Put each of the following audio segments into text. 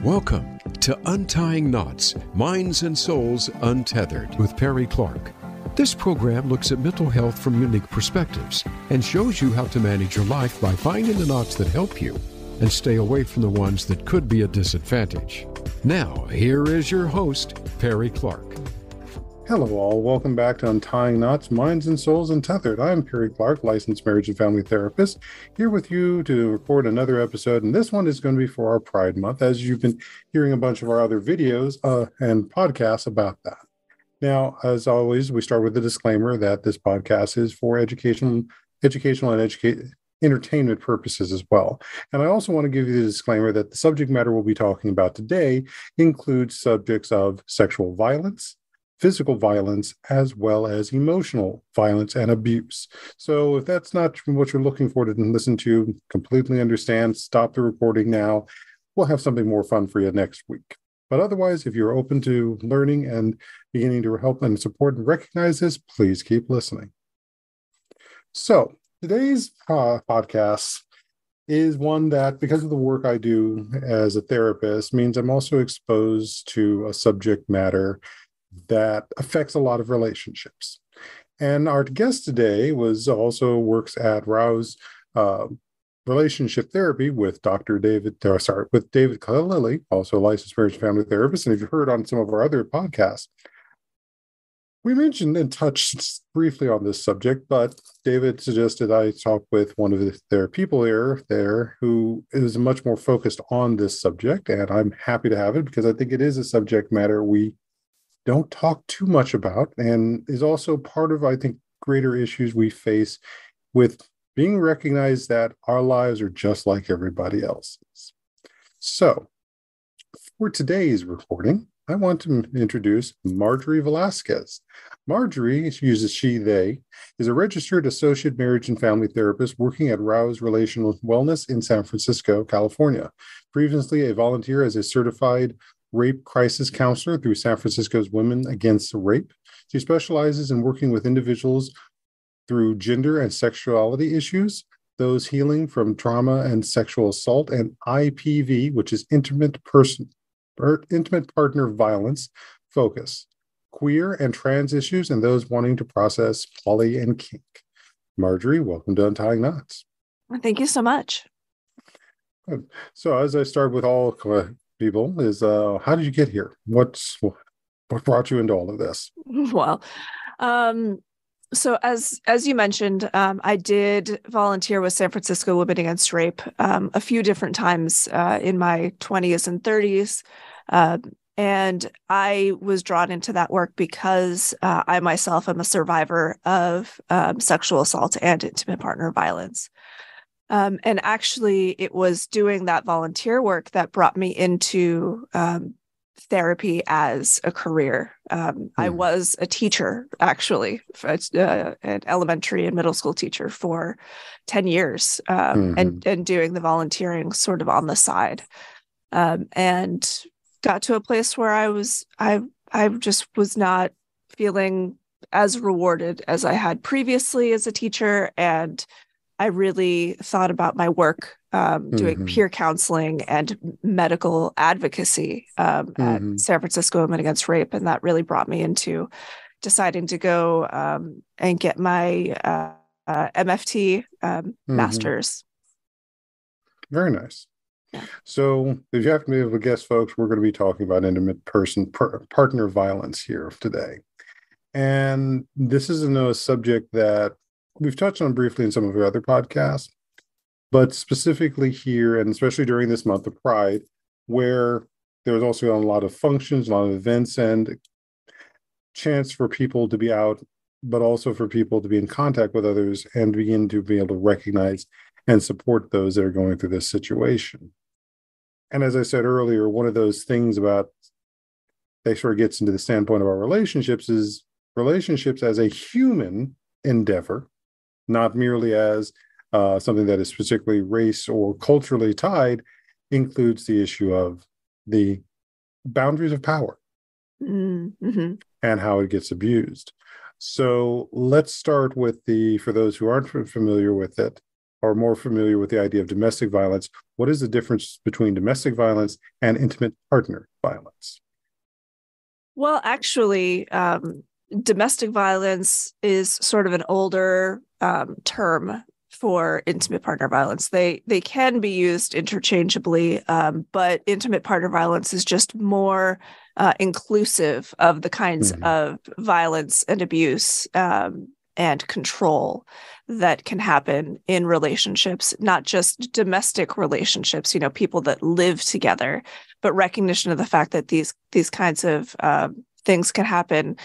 Welcome to Untying Knots, Minds and Souls Untethered with Perry Clark. This program looks at mental health from unique perspectives and shows you how to manage your life by finding the knots that help you and stay away from the ones that could be a disadvantage. Now, here is your host, Perry Clark. Hello all, welcome back to Untying Knots, Minds and Souls Untethered. I'm Perry Clark, licensed marriage and family therapist, here with you to record another episode, and this one is going to be for our Pride Month, as you've been hearing a bunch of our other videos and podcasts about that. Now, as always, we start with a disclaimer that this podcast is for educational and entertainment purposes as well. And I also want to give you the disclaimer that the subject matter we'll be talking about today includes subjects of sexual violence, physical violence, as well as emotional violence and abuse. So if that's not what you're looking for to listen to, completely understand, stop the recording now. We'll have something more fun for you next week. But otherwise, if you're open to learning and beginning to help and support and recognize this, please keep listening. So today's podcast is one that, because of the work I do as a therapist, means I'm also exposed to a subject matter that affects a lot of relationships. And our guest today works at Rouse Relationship Therapy with David Kalili, also a licensed marriage and family therapist. And if you've heard on some of our other podcasts, we mentioned and touched briefly on this subject, but David suggested I talk with one of their people there who is much more focused on this subject. And I'm happy to have it because I think it is a subject matter we don't talk too much about, and is also part of, I think, greater issues we face with being recognized that our lives are just like everybody else's. So, for today's recording, I want to introduce Marjorie Vazquez. Marjorie, uses she, they, is a registered associate marriage and family therapist working at Rouse Relational Wellness in San Francisco, California. Previously a volunteer as a certified rape crisis counselor through San Francisco's Women Against Rape. She specializes in working with individuals through gender and sexuality issues, those healing from trauma and sexual assault, and IPV, which is intimate partner violence focus, queer and trans issues, and those wanting to process poly and kink. Marjorie, welcome to Untying Knots. Thank you so much. Good. So as I start with all people is how did you get here? What brought you into all of this? Well, so as you mentioned, I did volunteer with San Francisco Women Against Rape a few different times in my 20s and 30s. And I was drawn into that work because I myself am a survivor of sexual assault and intimate partner violence. And actually, it was doing that volunteer work that brought me into therapy as a career. I was a teacher, actually, an elementary and middle school teacher for 10 years, and doing the volunteering sort of on the side. And got to a place where I just was not feeling as rewarded as I had previously as a teacher, and I really thought about my work doing peer counseling and medical advocacy at San Francisco Women Against Rape. And that really brought me into deciding to go and get my MFT master's. Very nice. Yeah. So if you have to be able to guess, folks, we're going to be talking about intimate partner violence here today. And this is a subject that we've touched on briefly in some of our other podcasts, but specifically here, and especially during this month of Pride, where there's also a lot of functions, a lot of events, and chance for people to be out, but also for people to be in contact with others and begin to be able to recognize and support those that are going through this situation. And as I said earlier, one of those things about that sort of gets into the standpoint of our relationships is relationships as a human endeavor, not merely as something that is particularly race or culturally tied, includes the issue of the boundaries of power and how it gets abused. So let's start with for those who aren't familiar with it, are more familiar with the idea of domestic violence, what is the difference between domestic violence and intimate partner violence? Well, actually, domestic violence is sort of an older term for intimate partner violence. They can be used interchangeably, but intimate partner violence is just more inclusive of the kinds of violence and abuse and control that can happen in relationships, not just domestic relationships, people that live together, but recognition of the fact that these kinds of things can happen,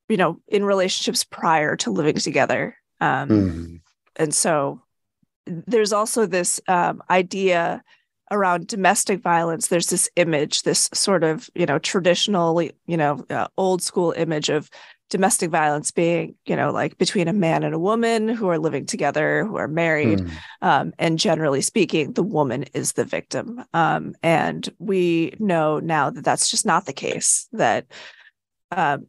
in relationships prior to living together. And so there's also this idea around domestic violence. There's this image, this sort of, traditionally, old school image of domestic violence being, like between a man and a woman who are living together, who are married. And generally speaking, the woman is the victim. And we know now that that's just not the case, that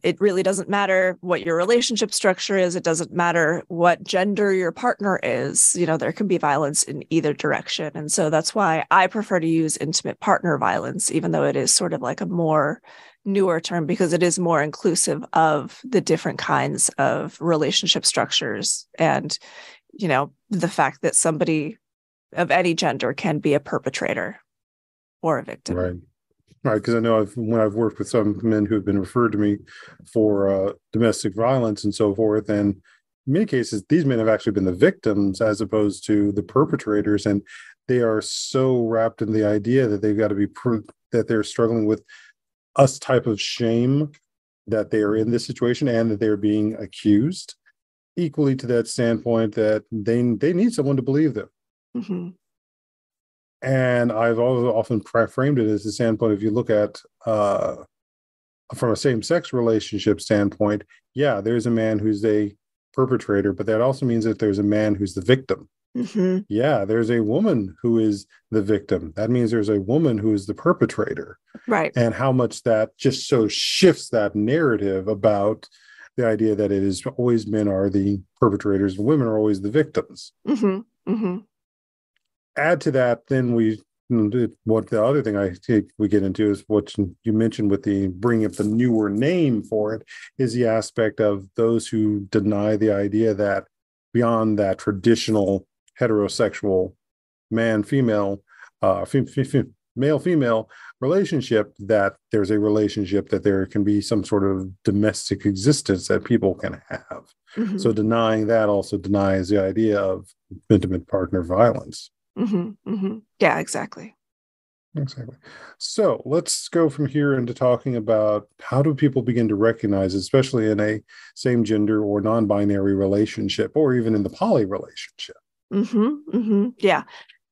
it really doesn't matter what your relationship structure is. It doesn't matter what gender your partner is. There can be violence in either direction. And so that's why I prefer to use intimate partner violence, even though it is sort of like a more newer term, because it is more inclusive of the different kinds of relationship structures and, the fact that somebody of any gender can be a perpetrator or a victim. Right, because I know when I've worked with some men who have been referred to me for domestic violence and so forth, and in many cases, these men have actually been the victims as opposed to the perpetrators, and they are so wrapped in the idea that they've got to be that they're struggling with us type of shame that they are in this situation and that they're being accused, equally to that standpoint that they need someone to believe them. And I've often framed it as a standpoint, if you look at from a same-sex relationship standpoint, yeah, there's a man who's a perpetrator, but that also means that there's a man who's the victim. Yeah, there's a woman who is the victim. That means there's a woman who is the perpetrator. Right. And how much that just so shifts that narrative about the idea that it is always men are the perpetrators and women are always the victims. Add to that, then what the other thing I think we get into is what you mentioned with the bringing up the newer name for it, is the aspect of those who deny the idea that beyond that traditional heterosexual man-female, male-female relationship, that there's a relationship, that there can be some sort of domestic existence that people can have. So denying that also denies the idea of intimate partner violence. Yeah, exactly. So let's go from here into talking about how do people begin to recognize, especially in a same gender or non-binary relationship, or even in the poly relationship. Yeah.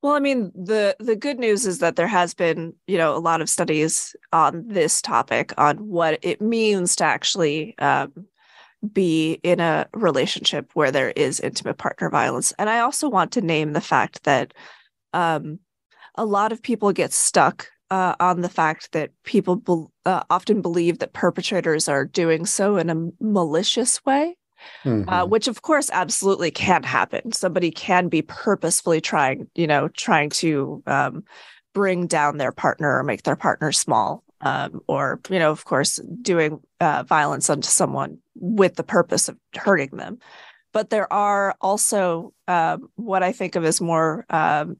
Well, I mean, the good news is that there has been, a lot of studies on this topic, on what it means to actually be in a relationship where there is intimate partner violence. And I also want to name the fact that a lot of people get stuck on the fact that people often believe that perpetrators are doing so in a malicious way, which of course absolutely can happen. Somebody can be purposefully trying to bring down their partner or make their partner small, or, of course, doing violence onto someone with the purpose of hurting them. But there are also what I think of as more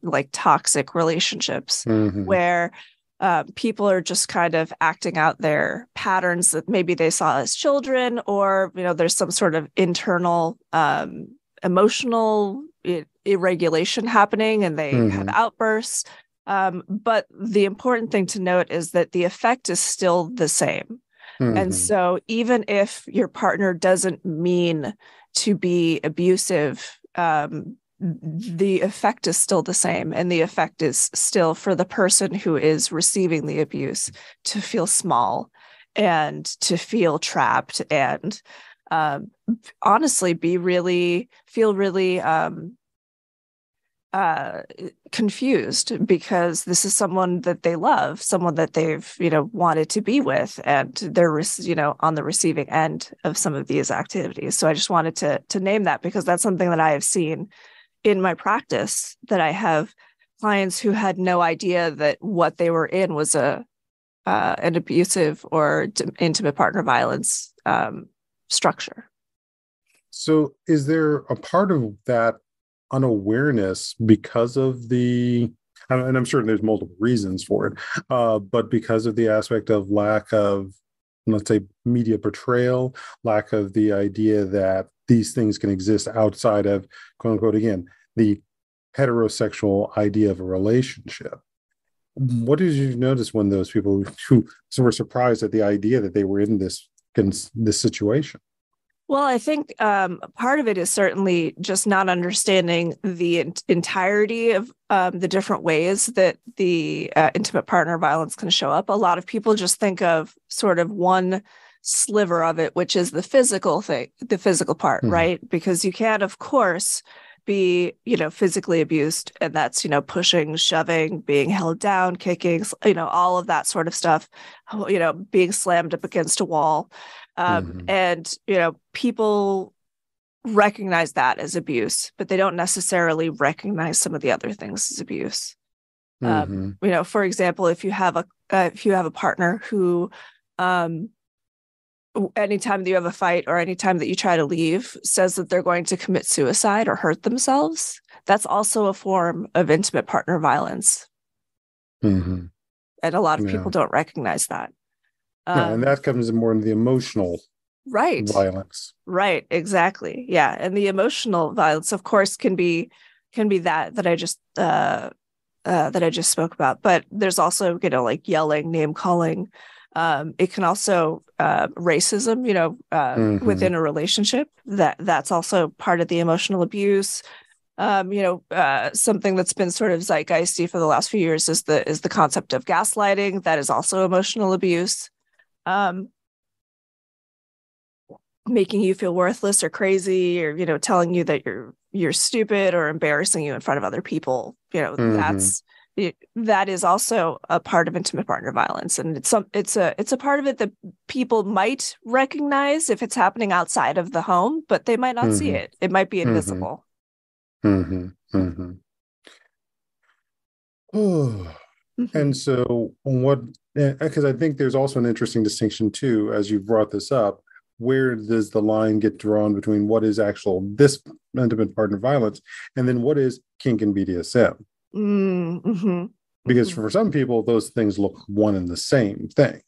like toxic relationships, where people are just kind of acting out their patterns that maybe they saw as children, or, there's some sort of internal emotional irregulation happening and they have outbursts. But the important thing to note is that the effect is still the same. And so even if your partner doesn't mean to be abusive, the effect is still the same. And the effect is still for the person who is receiving the abuse to feel small and to feel trapped and honestly feel really confused, because this is someone that they love, someone that they've, wanted to be with, and they're, on the receiving end of some of these activities. So I just wanted to name that, because that's something that I have seen in my practice that I have clients who had no idea that what they were in was an abusive or intimate partner violence structure. So is there a part of that unawareness because of the, and I'm sure there's multiple reasons for it, but because of the aspect of lack of, let's say, media portrayal, lack of the idea that these things can exist outside of, quote unquote, again, the heterosexual idea of a relationship? What did you notice when those people who were surprised at the idea that they were in this situation? Well, I think part of it is certainly just not understanding the entirety of the different ways that the intimate partner violence can show up. A lot of people just think of sort of one sliver of it, which is the physical thing, the physical part, right? Because you can, of course, be, physically abused, and that's, pushing, shoving, being held down, kicking, all of that sort of stuff, being slammed up against a wall. And, people recognize that as abuse, but they don't necessarily recognize some of the other things as abuse. For example, if you have a partner who, anytime that you have a fight or anytime that you try to leave, says that they're going to commit suicide or hurt themselves, that's also a form of intimate partner violence. And a lot of people don't recognize that. And that comes more into the emotional violence. Right, exactly. Yeah. And the emotional violence, of course, can be that I just spoke about. But there's also, like yelling, name calling. It can also racism, within a relationship. That's also part of the emotional abuse. Something that's been sort of zeitgeisty for the last few years is the concept of gaslighting. That is also emotional abuse. Making you feel worthless or crazy, or telling you that you're stupid or embarrassing you in front of other people. That is also a part of intimate partner violence, and it's a part of it that people might recognize if it's happening outside of the home, but they might not see it. It might be invisible. And so because I think there's also an interesting distinction too, as you brought this up, where does the line get drawn between what is this intimate partner violence and then what is kink and BDSM? Because for some people, those things look one and the same thing.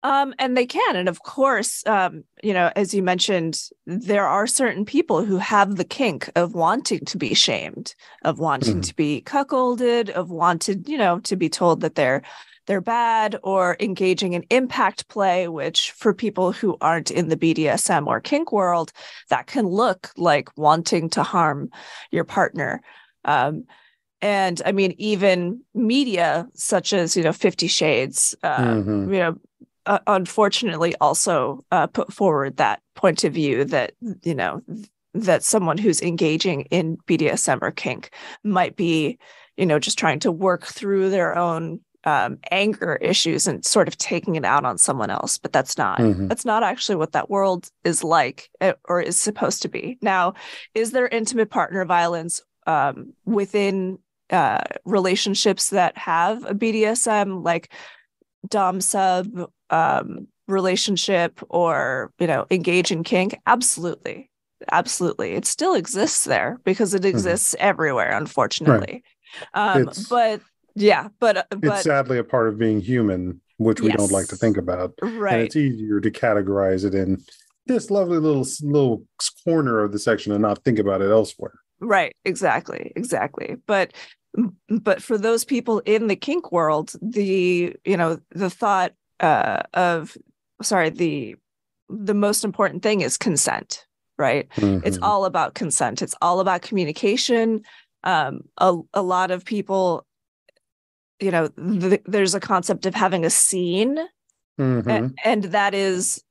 And they can. And of course, as you mentioned, there are certain people who have the kink of wanting to be shamed, of wanting to be cuckolded, of wanted, to be told that they're bad, or engaging in impact play, which for people who aren't in the BDSM or kink world, that can look like wanting to harm your partner. And I mean, even media such as, 50 Shades, unfortunately also put forward that point of view that, that someone who's engaging in BDSM or kink might be, just trying to work through their own anger issues and sort of taking it out on someone else. But that's not actually what that world is like or is supposed to be. Now, is there intimate partner violence within relationships that have a BDSM, like dom sub relationship, or engage in kink? Absolutely it still exists there because it exists everywhere, unfortunately. But it's sadly a part of being human, which we don't like to think about. And it's easier to categorize it in this lovely little corner of the section and not think about it elsewhere. Right, exactly. But for those in the kink world, the thought the most important thing is consent, right? It's all about consent. It's all about communication. A lot of people, there's a concept of having a scene, and that is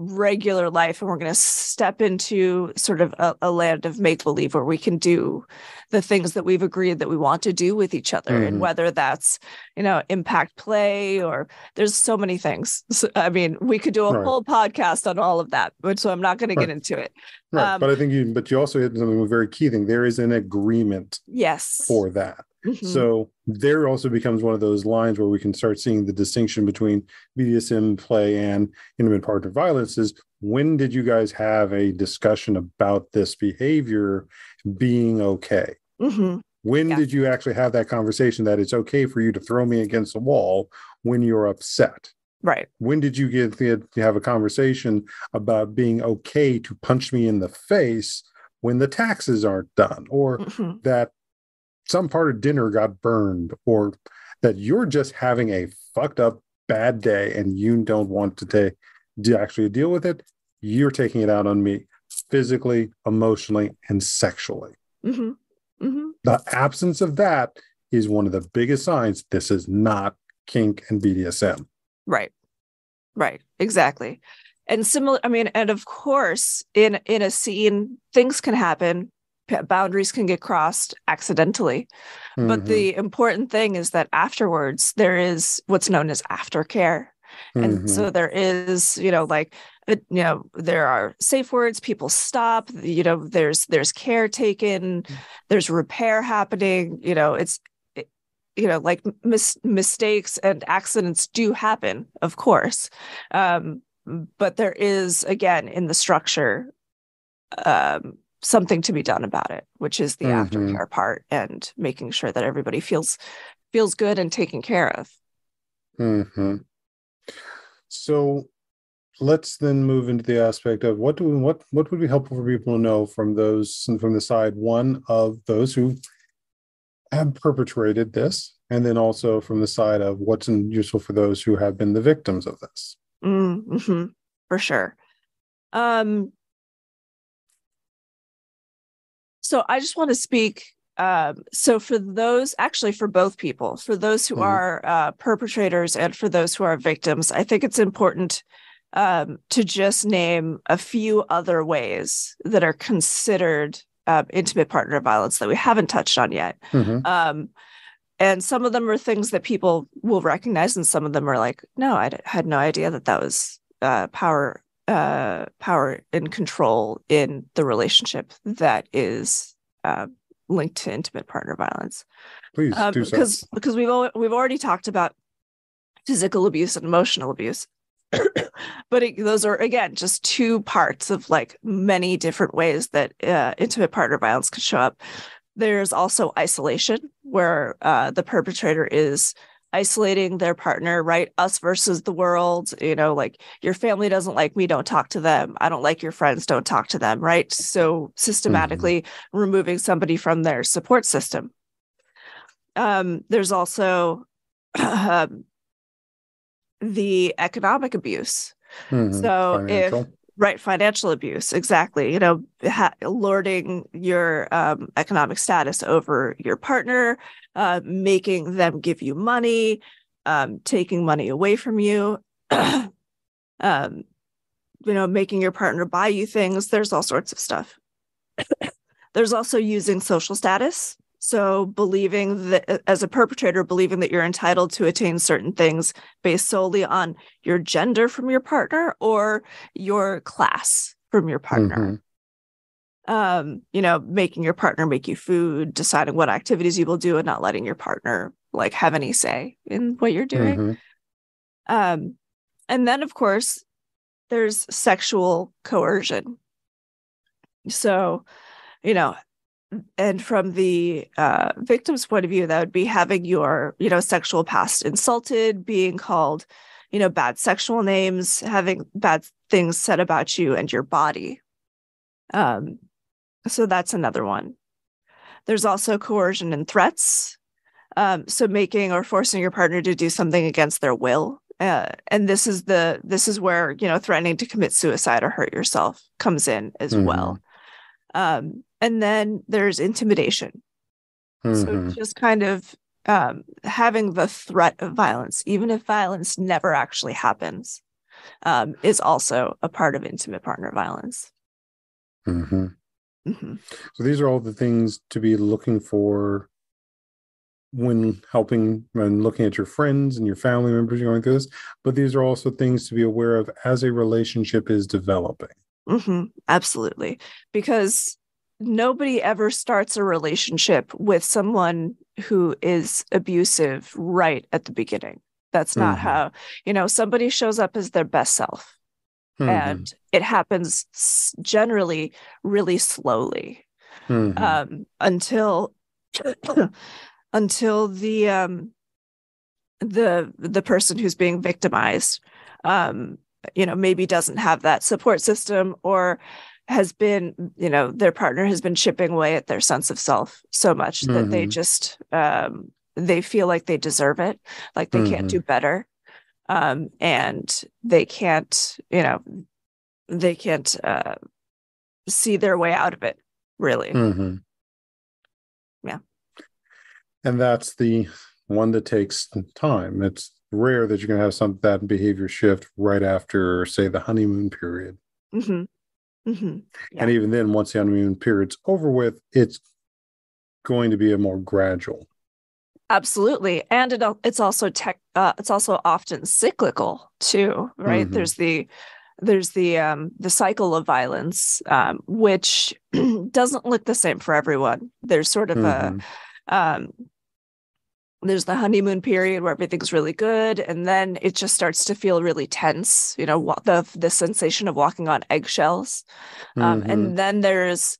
regular life, and we're going to step into sort of a land of make-believe where we can do the things that we've agreed that we want to do with each other. And whether that's, impact play, or there's so many things. So, I mean, we could do a whole podcast on all of that, but so I'm not going to get into it. Right. But I think you also hit something, a very key thing. There is an agreement for that. So there also becomes one of those lines where we can start seeing the distinction between BDSM play and intimate partner violence is, when did you guys have a discussion about this behavior being okay? When did you actually have that conversation that it's okay for you to throw me against the wall when you're upset? Right. When did you have a conversation about being okay to punch me in the face when the taxes aren't done, or that some part of dinner got burned, or that you're just having a fucked up bad day and you don't want to actually deal with it? You're taking it out on me physically, emotionally, and sexually. The absence of that is one of the biggest signs this is not kink and BDSM. Right. Exactly. And similar, and of course, in a scene, things can happen. Boundaries can get crossed accidentally. But the important thing is that afterwards, there is what's known as aftercare. And so there is, there are safe words, people stop, there's care taken, there's repair happening, mistakes and accidents do happen, of course. But there is, again, in the structure, something to be done about it, which is the aftercare part, and making sure that everybody feels good and taken care of. So let's then move into the aspect of what would be helpful for people to know from the side, one, of those who have perpetrated this, and then also from the side of what's useful for those who have been the victims of this. For sure. So I just want to speak. So for both people, for those who are perpetrators and for those who are victims, I think it's important to just name a few other ways that are considered intimate partner violence that we haven't touched on yet. And some of them are things that people will recognize, and some of them are like, no, I had no idea that was power and control in the relationship that is linked to intimate partner violence. Please do so. Because we've already talked about physical abuse and emotional abuse, but those are, again, just two parts of like many different ways that intimate partner violence can show up. There's also isolation, where the perpetrator is isolating their partner, right? Us versus the world, like, your family doesn't like me, don't talk to them. I don't like your friends, don't talk to them, right? So systematically removing somebody from their support system. There's also the economic abuse. So financial abuse, exactly. Lording your economic status over your partner, making them give you money, taking money away from you, making your partner buy you things. There's all sorts of stuff. There's also using social status. So believing that, as a perpetrator, believing that you're entitled to attain certain things based solely on your gender from your partner or your class from your partner. Making your partner make you food, deciding what activities you will do, and not letting your partner like have any say in what you're doing. And then, of course, there's sexual coercion. So, and from the victim's point of view, that would be having your, sexual past insulted, being called, bad sexual names, having bad things said about you and your body. So that's another one. There's also coercion and threats. So making or forcing your partner to do something against their will. And this is where, threatening to commit suicide or hurt yourself comes in as well. And then there's intimidation. So just kind of having the threat of violence, even if violence never actually happens. is also a part of intimate partner violence. Mm-hmm. Mm-hmm. So these are all the things to be looking for when helping, when looking at your friends and your family members going through this. But these are also things to be aware of as a relationship is developing. Mm-hmm. Absolutely. Because nobody ever starts a relationship with someone who is abusive right at the beginning. That's not how, somebody shows up as their best self. And it happens generally really slowly until the person who's being victimized, maybe doesn't have that support system, or has been, their partner has been chipping away at their sense of self so much that they just, they feel like they deserve it, like they can't do better. And they can't, see their way out of it, really. Yeah. And that's the one that takes time. It's rare that you're going to have that behavior shift right after, say, the honeymoon period. Yeah. And even then, once the honeymoon period's over with, it's going to be a more gradual. Absolutely. And it's also often cyclical too, right? There's the cycle of violence, which doesn't look the same for everyone. There's sort of there's the honeymoon period where everything's really good, and then it just starts to feel really tense, the sensation of walking on eggshells. And then there's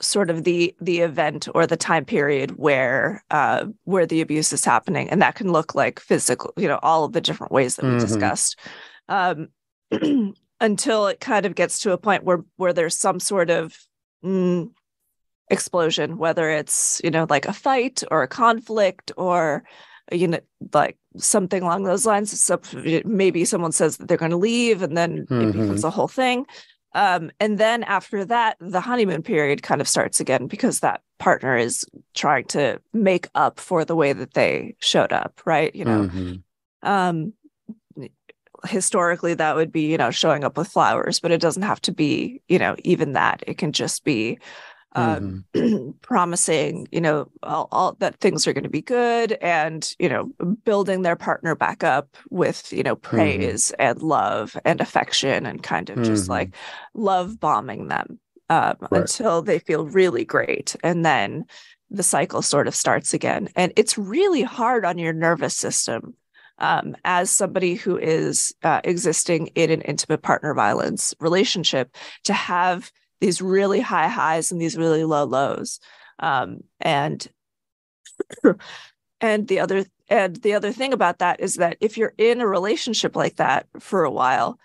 sort of the event or the time period where the abuse is happening, and that can look like physical, all of the different ways that we discussed, until it kind of gets to a point where there's some sort of explosion, whether it's like a fight or a conflict or like something along those lines. So maybe someone says that they're going to leave, and then it becomes a whole thing. And then after that, the honeymoon period kind of starts again, because that partner is trying to make up for the way that they showed up, right? Historically, that would be, showing up with flowers, but it doesn't have to be, even that. It can just be promising, all that things are going to be good, and, building their partner back up with, praise and love and affection, and kind of just like love bombing them until they feel really great. And then the cycle sort of starts again. And it's really hard on your nervous system as somebody who is existing in an intimate partner violence relationship to have these really high highs and these really low lows. And the other thing about that is that if you're in a relationship like that for a while,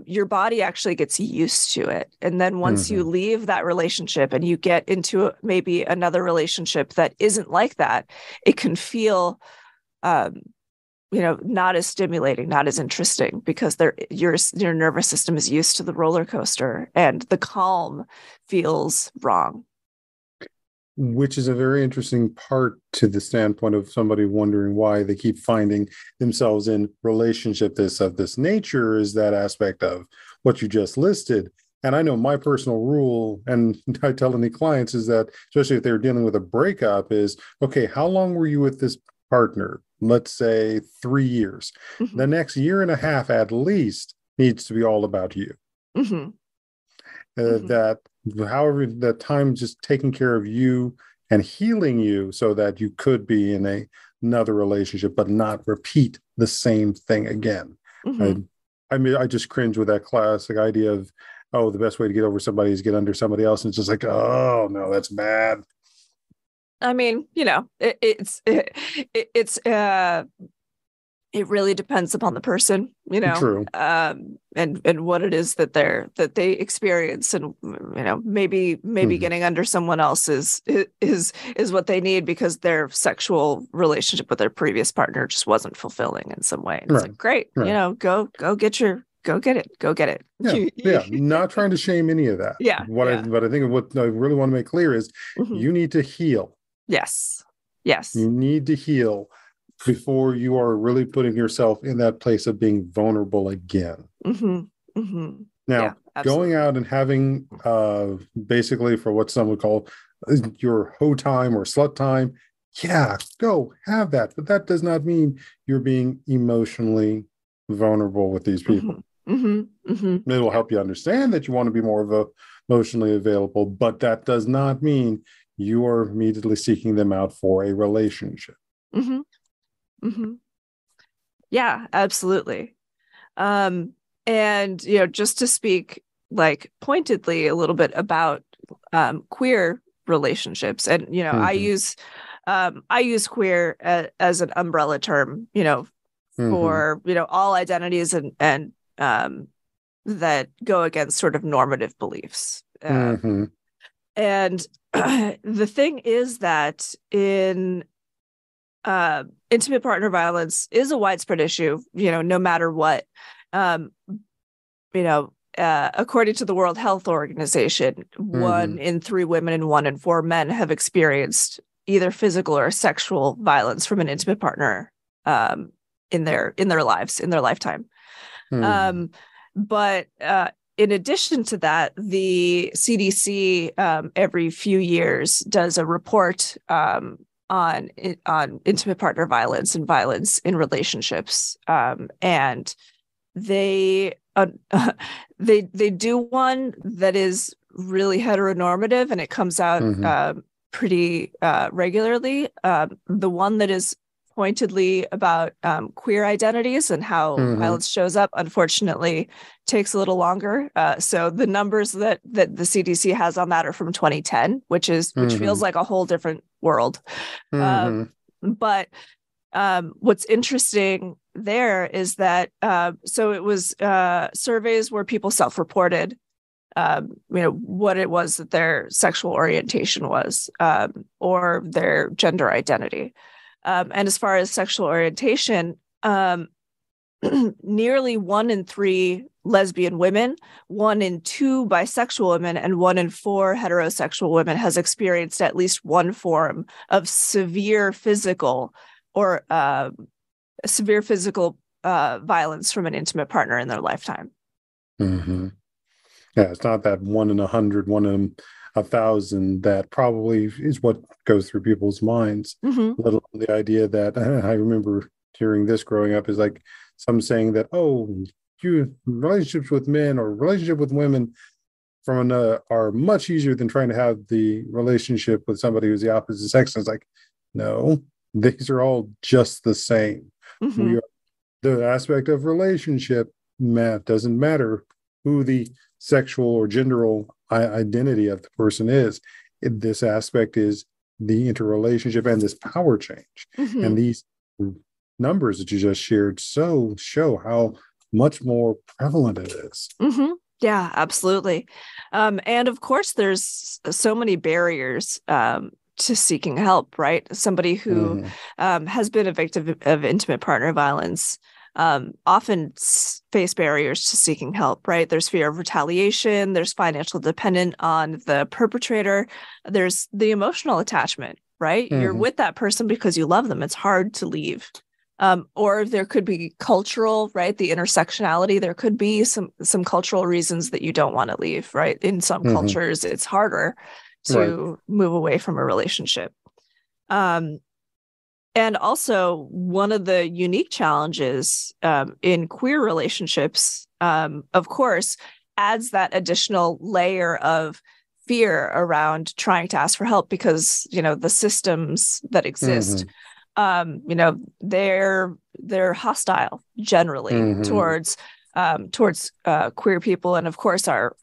your body actually gets used to it. And then once you leave that relationship and you get into maybe another relationship that isn't like that, it can feel not as stimulating, not as interesting, because your nervous system is used to the roller coaster, and the calm feels wrong. Which is a very interesting part to the standpoint of somebody wondering why they keep finding themselves in relationship of this nature, is that aspect of what you just listed. And I know my personal rule, and I tell any clients, is that, especially if they're dealing with a breakup, is, okay, how long were you with this partner? Let's say 3 years. The next year and a half at least needs to be all about you. That, however, that time just taking care of you and healing you so that you could be in another relationship, but not repeat the same thing again. I just cringe with that classic idea of, the best way to get over somebody is get under somebody else. And it's just like, oh no, that's bad. I mean, it really depends upon the person, True. And what it is that they experience, and maybe getting under someone else is what they need, because their sexual relationship with their previous partner just wasn't fulfilling in some way. And it's like, great, go get it. Yeah. Not trying to shame any of that. But I think what I really want to make clear is you need to heal. Yes. You need to heal before you are really putting yourself in that place of being vulnerable again. Mm-hmm. Mm-hmm. Now, going out and having basically for what some would call your hoe time or slut time, yeah, go have that. But that does not mean you're being emotionally vulnerable with these people. Mm-hmm. Mm-hmm. It will help you understand that you want to be more of a emotionally available, but that does not mean you are immediately seeking them out for a relationship. Mm-hmm. Mm-hmm. Yeah, absolutely. And just to speak like pointedly a little bit about queer relationships, and mm-hmm. I use queer as an umbrella term, mm-hmm. for all identities and that go against sort of normative beliefs. Mm-hmm. And the thing is that in intimate partner violence is a widespread issue, no matter what. According to the World Health Organization, mm-hmm. 1 in 3 women and 1 in 4 men have experienced either physical or sexual violence from an intimate partner in their lives, in their lifetime. Mm-hmm. But in addition to that, the CDC every few years does a report on intimate partner violence and violence in relationships, and they do one that is really heteronormative, and it comes out mm-hmm. Pretty regularly. The one that is pointedly about queer identities and how mm-hmm. violence shows up, unfortunately, takes a little longer. So the numbers that the CDC has on that are from 2010, which mm-hmm. feels like a whole different world. Mm-hmm. But what's interesting there is that so it was surveys where people self-reported what it was that their sexual orientation was, or their gender identity. And as far as sexual orientation, nearly 1 in 3 lesbian women, 1 in 2 bisexual women, and 1 in 4 heterosexual women has experienced at least one form of severe physical or violence from an intimate partner in their lifetime. Mm-hmm. Yeah, it's not that 1 in 100, 1 in 1,000 that probably is what goes through people's minds. Mm-hmm. Let alone the idea that I remember hearing this growing up is like some saying that, relationships with men or relationship with women are much easier than trying to have the relationship with somebody who's the opposite sex. And it's like, no, these are all just the same. Mm-hmm. The aspect of relationship doesn't matter who the sexual or genderal identity of the person is. This aspect is the interrelationship and this power change. Mm-hmm. And these numbers that you just shared show how much more prevalent it is. Mm-hmm. Yeah, absolutely. And of course, there's so many barriers to seeking help, right? Somebody who mm-hmm. Has been a victim of intimate partner violence often face barriers to seeking help, right? There's fear of retaliation, there's financial dependence on the perpetrator, there's the emotional attachment, right? Mm-hmm. You're with that person because you love them. It's hard to leave. Or there could be cultural, right? The intersectionality, there could be some cultural reasons that you don't want to leave, right? In some mm-hmm. cultures, it's harder to move away from a relationship. And also, one of the unique challenges in queer relationships, of course, adds that additional layer of fear around trying to ask for help because, the systems that exist, mm-hmm. They're hostile generally mm-hmm. towards queer people, and of course are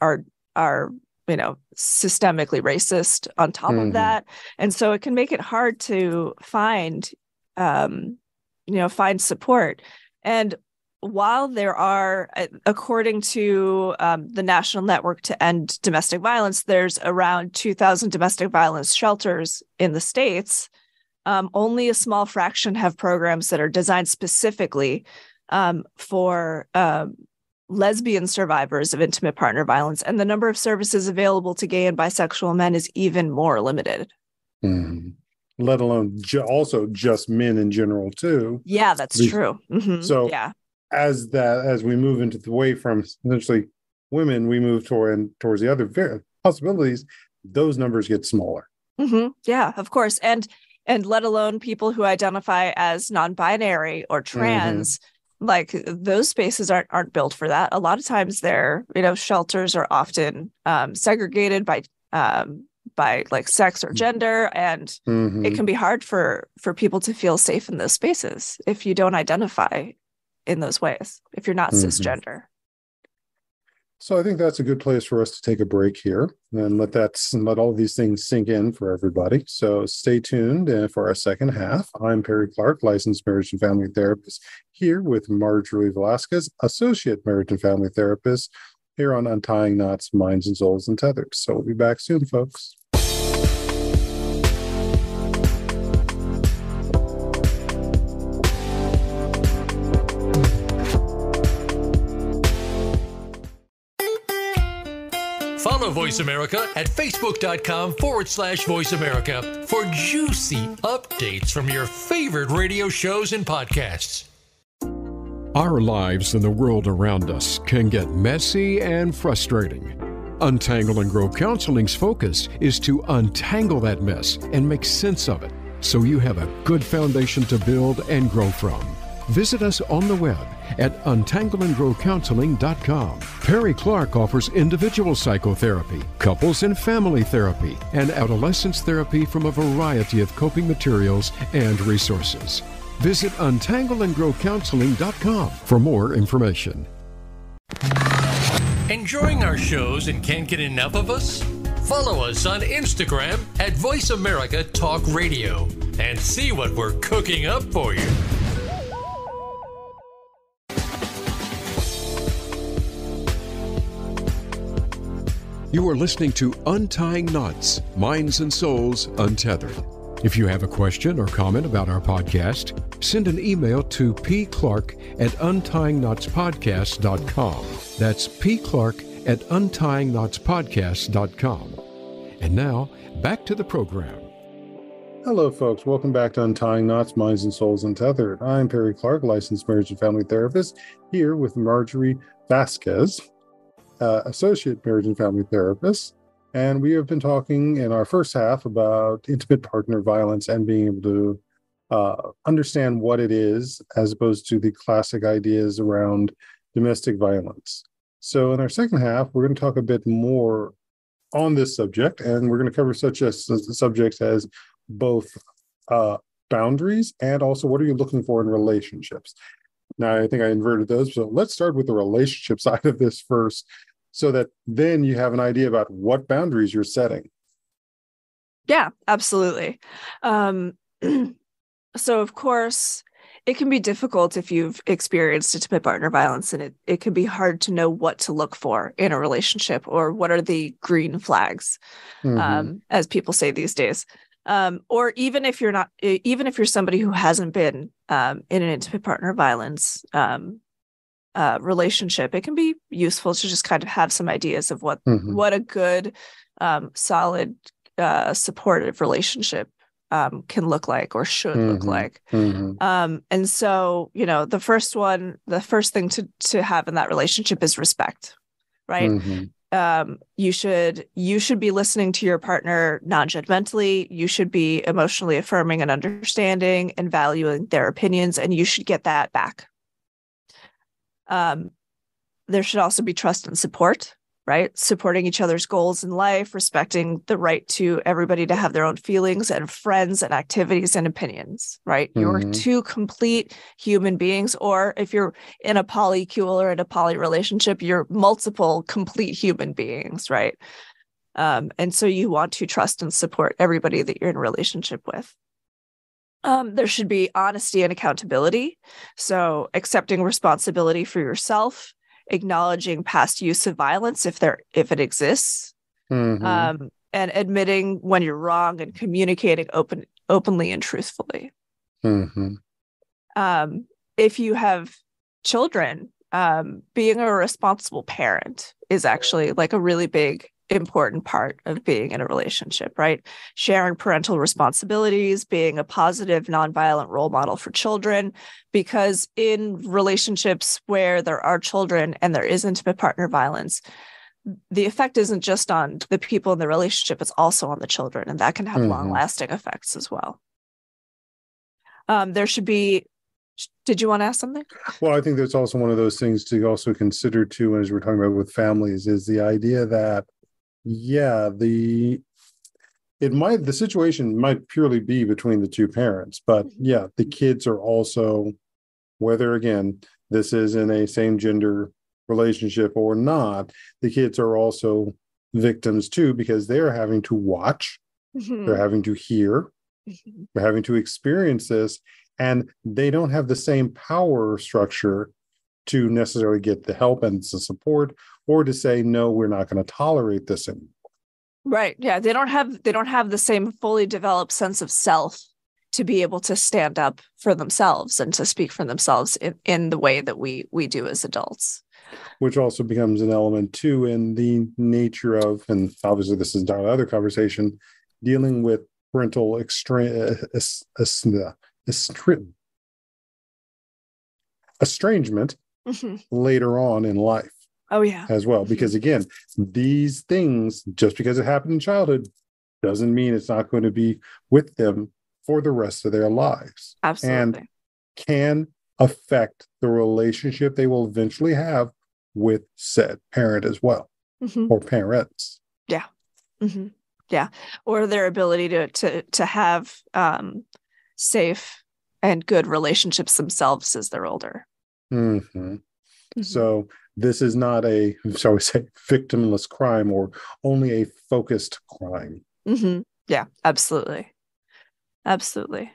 systemically racist on top mm-hmm. of that. And so it can make it hard to find support. And while there are, according to the National Network to End Domestic Violence, there's around 2,000 domestic violence shelters in the States. Only a small fraction have programs that are designed specifically for lesbian survivors of intimate partner violence, and the number of services available to gay and bisexual men is even more limited. Mm-hmm. let alone also just men in general too. Yeah, that's true. So Yeah. as we move into the way from essentially women, we move towards the other possibilities. Those numbers get smaller. Yeah, of course. And let alone people who identify as non-binary or trans, like those spaces aren't built for that. A lot of times shelters are often segregated by like sex or gender, and it can be hard for people to feel safe in those spaces if you don't identify in those ways, if you're not cisgender. So I think that's a good place for us to take a break here and let all these things sink in for everybody. So stay tuned for our second half. I'm Perry Clark, licensed marriage and family therapist, here with Marjorie Vazquez, associate marriage and family therapist, here on Untying Knots, Minds and Souls Untethered. So we'll be back soon, folks. Follow Voice America at facebook.com/Voice America for juicy updates from your favorite radio shows and podcasts. Our lives and the world around us can get messy and frustrating. Untangle and Grow Counseling's focus is to untangle that mess and make sense of it so you have a good foundation to build and grow from. Visit us on the web at untangleandgrowcounseling.com. Perry Clark offers individual psychotherapy, couples and family therapy, and adolescence therapy from a variety of coping materials and resources. Visit untangleandgrowcounseling.com for more information. Enjoying our shows and can't get enough of us? Follow us on Instagram at Voice America Talk Radio and see what we're cooking up for you. You are listening to Untying Knots, Minds and Souls Untethered. If you have a question or comment about our podcast, send an email to pclark@untyingnotspodcast.com. That's pclark@untyingnotspodcast.com. And now, back to the program. Hello, folks. Welcome back to Untying Knots, Minds and Souls Untethered. I'm Perry Clark, licensed marriage and family therapist, here with Marjorie Vazquez, associate marriage and family therapist. And we have been talking in our first half about intimate partner violence and being able to understand what it is, as opposed to the classic ideas around domestic violence. So in our second half, we're going to talk a bit more on this subject, and we're going to cover such subjects as both boundaries and also what are you looking for in relationships. Now, I think I inverted those, so let's start with the relationship side of this first, so that then you have an idea about what boundaries you're setting. Yeah, absolutely. So, of course, it can be difficult if you've experienced intimate partner violence, and it can be hard to know what to look for in a relationship, or what are the green flags, as people say these days. Or even if you're somebody who hasn't been in an intimate partner violence relationship, it can be useful to just kind of have some ideas of what a good, solid, supportive relationship can look like, or should look like. And so, the first thing to have in that relationship is respect, right? You should be listening to your partner non-judgmentally. You should be emotionally affirming and understanding and valuing their opinions, and you should get that back. There should also be trust and support, right? Supporting each other's goals in life, respecting the right to everybody to have their own feelings and friends and activities and opinions, right? You're two complete human beings, or if you're in a polycule or in a poly relationship, you're multiple complete human beings, right? And so you want to trust and support everybody that you're in a relationship with. There should be honesty and accountability. So accepting responsibility for yourself, acknowledging past use of violence if it exists, and admitting when you're wrong and communicating openly and truthfully. If you have children, being a responsible parent is actually like a really big important part of being in a relationship, right? Sharing parental responsibilities, being a positive, nonviolent role model for children, because in relationships where there are children and there is intimate partner violence, the effect isn't just on the people in the relationship, it's also on the children, and that can have long-lasting effects as well. There should be, did you want to ask something? Well, I think that's also one of those things to also consider too, as we're talking about with families, is the idea that, the situation might purely be between the two parents, but the kids are also, whether again, this is in a same gender relationship or not, the kids are also victims too, because they're having to watch, they're having to hear, they're having to experience this, and they don't have the same power structure to necessarily get the help and the support, or to say, no, we're not going to tolerate this anymore. Right. Yeah. They don't have the same fully developed sense of self to be able to stand up for themselves and to speak for themselves in the way that we do as adults. Which also becomes an element too in the nature of, and obviously this is another conversation, dealing with parental estrangement later on in life. Oh, yeah. As well. Because again, these things, just because it happened in childhood, doesn't mean it's not going to be with them for the rest of their lives. Absolutely. And can affect the relationship they will eventually have with said parent as well, or parents. Yeah. Yeah. Or their ability to have safe and good relationships themselves as they're older. So this is not a, shall we say, victimless crime, or only a focused crime. Yeah, absolutely. Absolutely.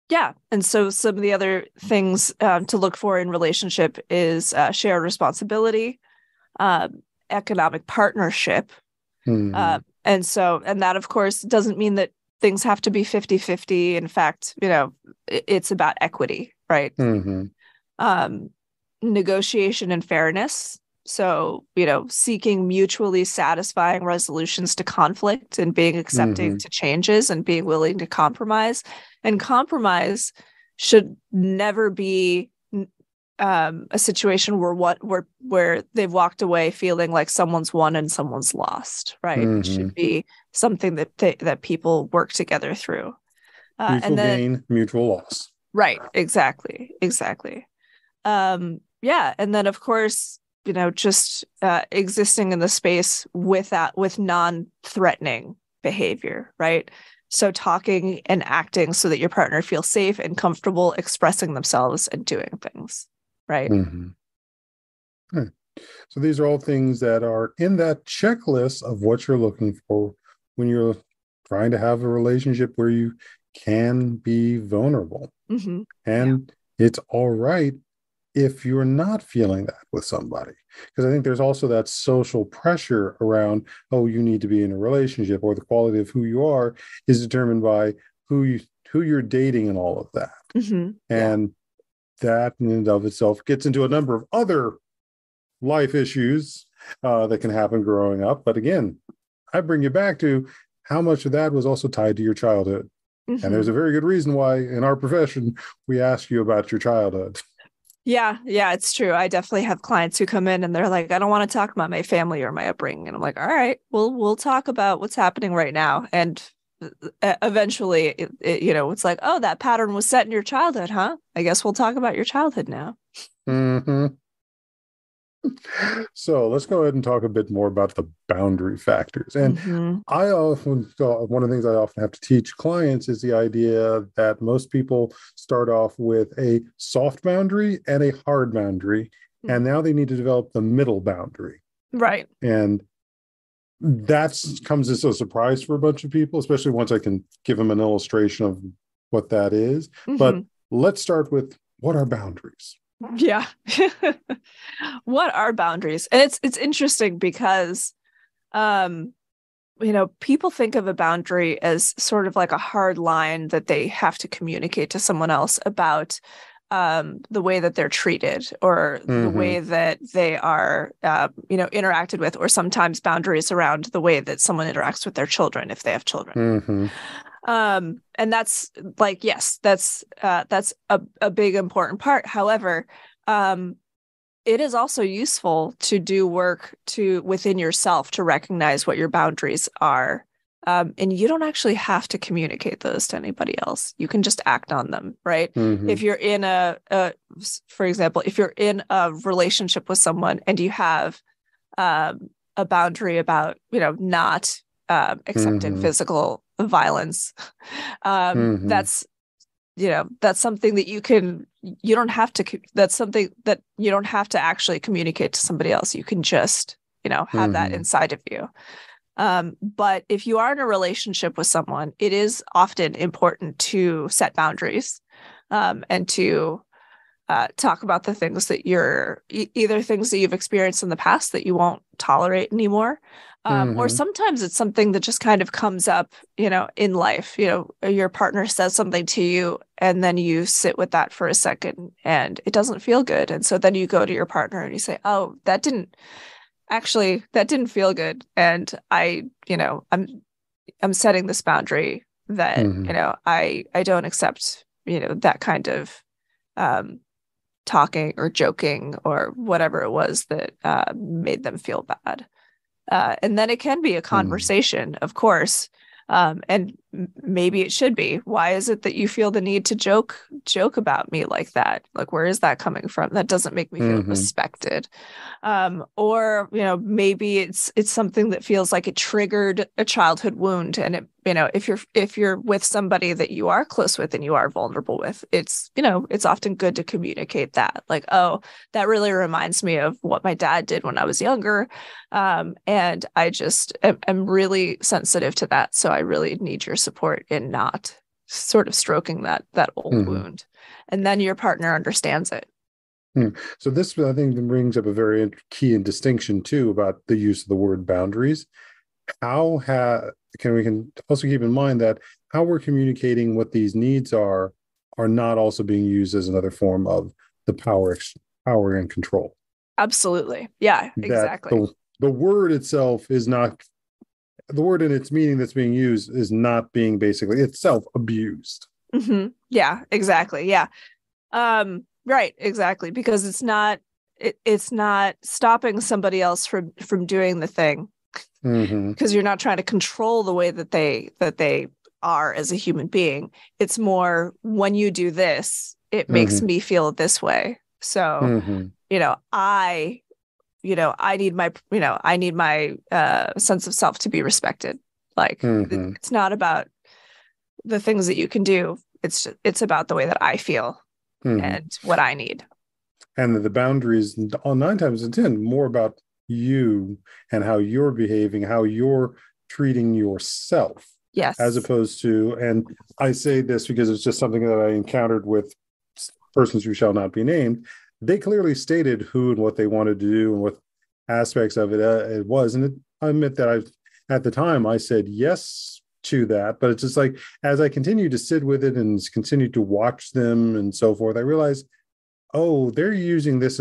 Yeah. And so some of the other things to look for in relationship is shared responsibility, economic partnership. And that, of course, doesn't mean that things have to be 50-50. In fact, it's about equity, right? Negotiation and fairness. So, seeking mutually satisfying resolutions to conflict and being accepting to changes and being willing to compromise. And compromise should never be a situation where they've walked away feeling like someone's won and someone's lost, right? It should be something that people work together through. Mutual gain, mutual loss. Right. Exactly. And then, of course, just existing in the space with non-threatening behavior, right? So talking and acting so that your partner feels safe and comfortable expressing themselves and doing things, right? Right. So these are all things that are in that checklist of what you're looking for when you're trying to have a relationship where you can be vulnerable. And it's all right if you're not feeling that with somebody. Because I think there's also that social pressure around, oh, you need to be in a relationship, or the quality of who you are is determined by who you're dating and all of that. And that in and of itself gets into a number of other life issues that can happen growing up. But again, I bring you back to how much of that was also tied to your childhood. And there's a very good reason why in our profession, we ask you about your childhood. Yeah, it's true. I definitely have clients who come in and they're like, I don't want to talk about my family or my upbringing. And I'm like, all right, we'll talk about what's happening right now. And eventually, it's like, oh, that pattern was set in your childhood, huh? I guess we'll talk about your childhood now. So let's go ahead and talk a bit more about the boundary factors. And one of the things I often have to teach clients is the idea that most people start off with a soft boundary and a hard boundary, and now they need to develop the middle boundary. Right. And that comes as a surprise for a bunch of people, especially once I can give them an illustration of what that is. But let's start with, what are boundaries? Yeah. What are boundaries? And it's interesting because people think of a boundary as sort of like a hard line that they have to communicate to someone else about the way that they're treated, or the way that they are, interacted with, or sometimes boundaries around the way that someone interacts with their children if they have children. And that's like, yes, that's a big important part. However, it is also useful to do work within yourself to recognize what your boundaries are. And you don't actually have to communicate those to anybody else. You can just act on them, right? If you're in for example, if you're in a relationship with someone and you have a boundary about, not accepting physical violence, that's something that that's something that you don't have to actually communicate to somebody else. You can just, have that inside of you. But if you are in a relationship with someone, it is often important to set boundaries, and to talk about the things that either things that you've experienced in the past that you won't tolerate anymore. Or sometimes it's something that just kind of comes up, in life. Your partner says something to you and then you sit with that for a second and it doesn't feel good. And so then you go to your partner and you say, oh, that didn't feel good. And I'm setting this boundary that, I don't accept, that kind of talking or joking or whatever it was that made them feel bad. And then it can be a conversation, of course. And maybe it should be. Why is it that you feel the need to joke about me like that? Like, where is that coming from? That doesn't make me feel respected. Or, maybe it's something that feels like it triggered a childhood wound. And it, if you're with somebody that you are close with and you are vulnerable with, it's often good to communicate that. Like, oh, that really reminds me of what my dad did when I was younger. And I just am really sensitive to that. So I really need your support in not sort of stroking that old wound. And then your partner understands it. So this, I think, brings up a very key and distinction too about the use of the word boundaries. We can also keep in mind that how we're communicating what these needs are not also being used as another form of the power and control. Absolutely. Yeah, exactly. The word itself is not, the word in its meaning that's being used is not being basically itself abused. Yeah, exactly. Yeah. Right, exactly. Because it's not stopping somebody else from doing the thing. Because you're not trying to control the way that they are as a human being. It's more, when you do this, it makes me feel this way. So, I need my sense of self to be respected. Like, it's not about the things that you can do. It's about the way that I feel and what I need. And the boundaries, on 9 times in 10, more about you and how you're behaving, how you're treating yourself. Yes. As opposed to, and I say this because it's just something that I encountered with persons who shall not be named. They clearly stated who and what they wanted to do and what aspects of it was. And I admit that at the time I said yes to that, but it's just like, as I continued to sit with it and continued to watch them and so forth, I realized, oh, they're using this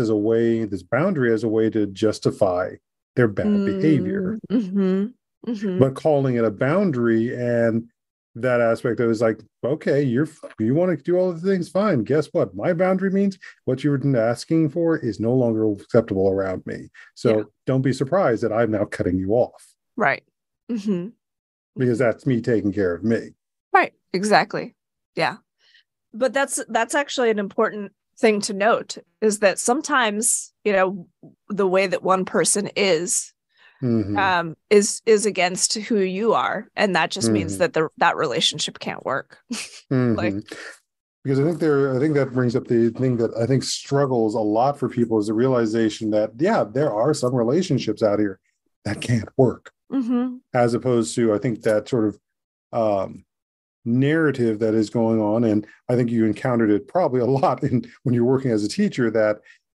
boundary as a way to justify their bad behavior. But calling it a boundary, and that aspect, I was like, okay, you want to do all the things, fine. Guess what? My boundary means what you were asking for is no longer acceptable around me. So don't be surprised that I'm now cutting you off. Right. Because that's me taking care of me. Right. Exactly. Yeah. But that's actually an important thing to note, is that sometimes, the way that one person is against who you are, and that just means that that relationship can't work. Because I think that brings up the thing that I think struggles a lot for people, is the realization that there are some relationships out here that can't work, as opposed to, I think, that sort of narrative that is going on, and I think you encountered it probably a lot when you're working as a teacher, that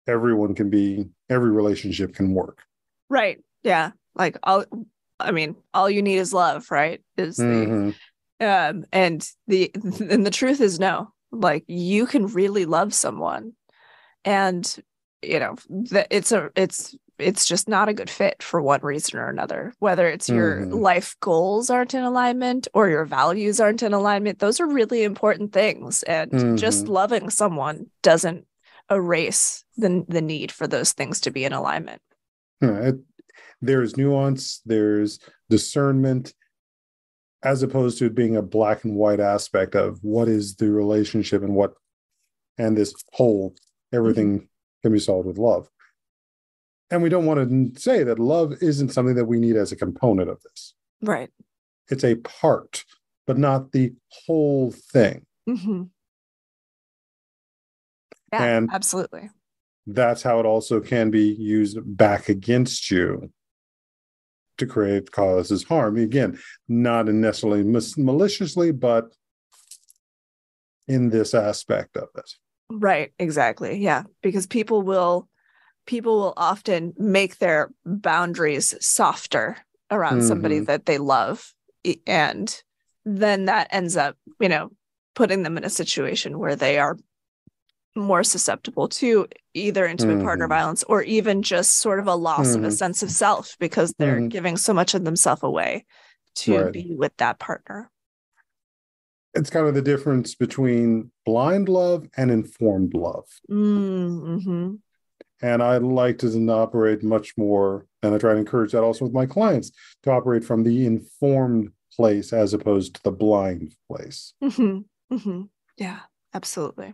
every relationship can work. Right. Yeah. Like, all you need is love, right? Is the and the truth is no. like you can really love someone, and that it's just not a good fit for one reason or another, whether it's your life goals aren't in alignment or your values aren't in alignment. Those are really important things, and just loving someone doesn't erase the need for those things to be in alignment. There's nuance, there's discernment, as opposed to it being a black and white aspect of what is the relationship and this whole, everything can be solved with love. And we don't want to say that love isn't something that we need as a component of this. Right. It's a part, but not the whole thing. Yeah, and absolutely. That's how it also can be used back against you to causes harm. Again, not necessarily maliciously, but in this aspect of it. Right, exactly. Yeah, because people will often make their boundaries softer around somebody that they love, and then that ends up, putting them in a situation where they are more susceptible to either intimate partner violence or even just sort of a loss of a sense of self, because they're giving so much of themselves away to be with that partner. It's kind of the difference between blind love and informed love. And I like to operate much more, and I try to encourage that also with my clients, to operate from the informed place as opposed to the blind place. Yeah, absolutely.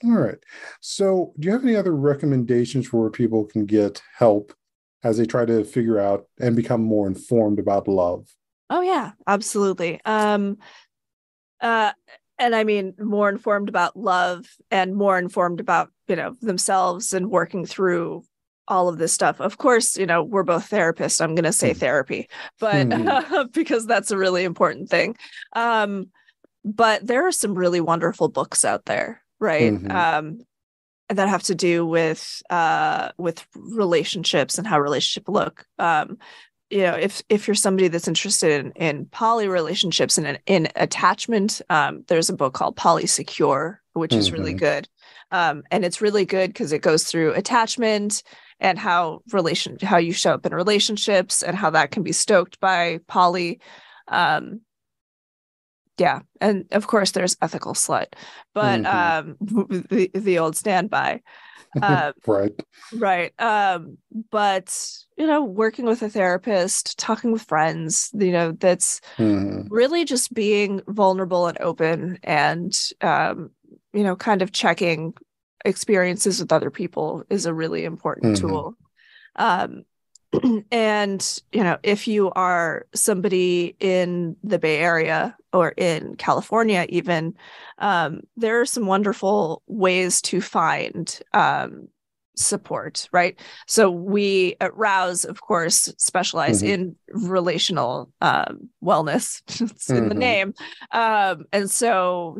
All right. So do you have any other recommendations for where people can get help as they try to figure out and become more informed about love? Oh, yeah, absolutely. And I mean, more informed about love and more informed about, themselves and working through all of this stuff. Of course, we're both therapists. I'm going to say therapy, but because that's a really important thing. But there are some really wonderful books out there, right? That have to do with relationships and how relationships look. If you're somebody that's interested in poly relationships and in attachment, there's a book called Polysecure, which is really good. And it's really good because it goes through attachment and how you show up in relationships and how that can be stoked by poly. Yeah. And of course there's Ethical Slut, but the old standby. Right. But working with a therapist, talking with friends, that's really just being vulnerable and open, and kind of checking experiences with other people is a really important tool. And if you are somebody in the Bay Area or in California even, there are some wonderful ways to find support, right? So we at Rouse, of course, specialize in relational wellness. It's in the name. And so,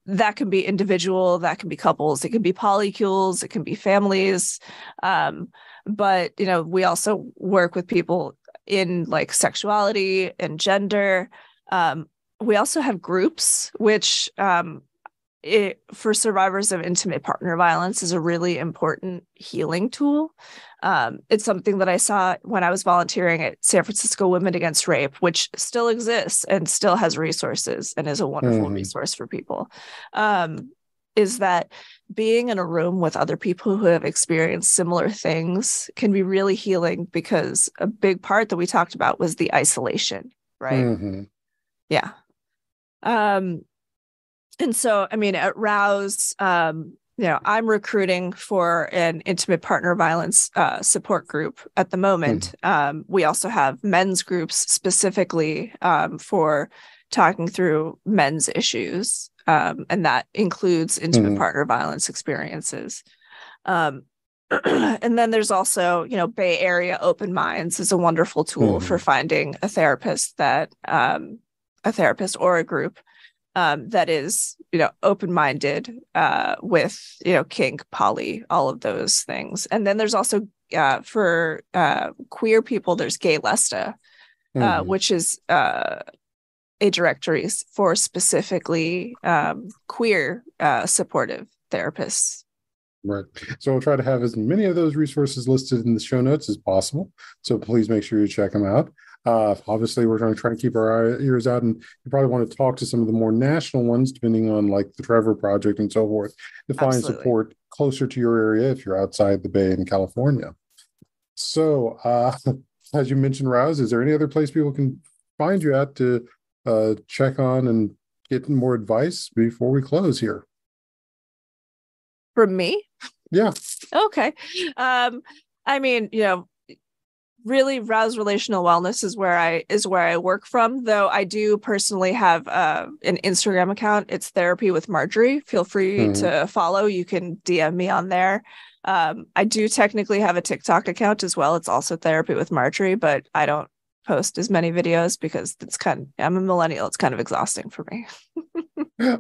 that can be individual, that can be couples, it can be polycules, it can be families. But, we also work with people in like sexuality and gender. We also have groups, which for survivors of intimate partner violence is a really important healing tool. It's something that I saw when I was volunteering at San Francisco Women Against Rape, which still exists and still has resources and is a wonderful resource for people. Is that being in a room with other people who have experienced similar things can be really healing, because a big part that we talked about was the isolation, right? Yeah. And so, I mean, at Rouse, I'm recruiting for an intimate partner violence support group at the moment. We also have men's groups specifically for talking through men's issues. And that includes intimate partner violence experiences. And then there's also, Bay Area Open Minds is a wonderful tool for finding a therapist or a group that is, open-minded with, kink, poly, all of those things. And then there's also for queer people, there's Gaylesta, which is a directory for specifically queer supportive therapists. Right. So we'll try to have as many of those resources listed in the show notes as possible. So please make sure you check them out. Obviously, we're going to try to keep our ears out, and you probably want to talk to some of the more national ones, depending on like the Trevor Project and so forth, to find Absolutely. Support closer to your area if you're outside the Bay in California. So, as you mentioned, Rouse, is there any other place people can find you at to check on and get more advice before we close here? From me? Yeah. Okay. I mean, really Rouse Relational Wellness is where I work from, though I do personally have an Instagram account. It's Therapy with Marjorie. Feel free to follow. You can DM me on there. I do technically have a TikTok account as well. It's also Therapy with Marjorie, but I don't post as many videos because I'm a millennial. It's kind of exhausting for me.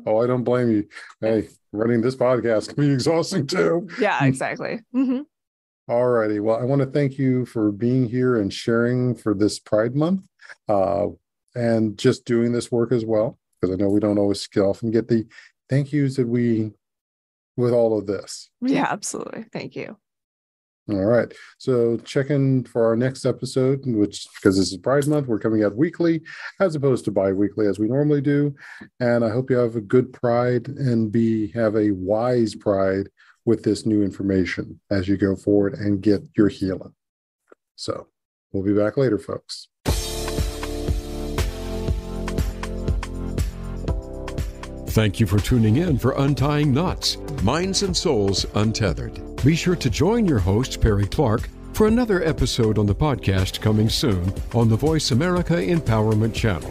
Oh, I don't blame you. Hey, running this podcast can be exhausting too. Yeah, exactly. Mm-hmm. All righty. Well, I want to thank you for being here and sharing for this Pride Month and just doing this work as well, because I know we don't always often get the thank yous that we with all of this. Yeah, absolutely. Thank you. All right. So check in for our next episode, which, because this is Pride Month, we're coming out weekly as opposed to bi-weekly as we normally do. And I hope you have a good Pride and have a wise Pride with this new information as you go forward and get your healing. So we'll be back later, folks. Thank you for tuning in for Untying Knots, Minds and Souls Untethered. Be sure to join your host, Perry Clark, for another episode on the podcast coming soon on the Voice America Empowerment Channel.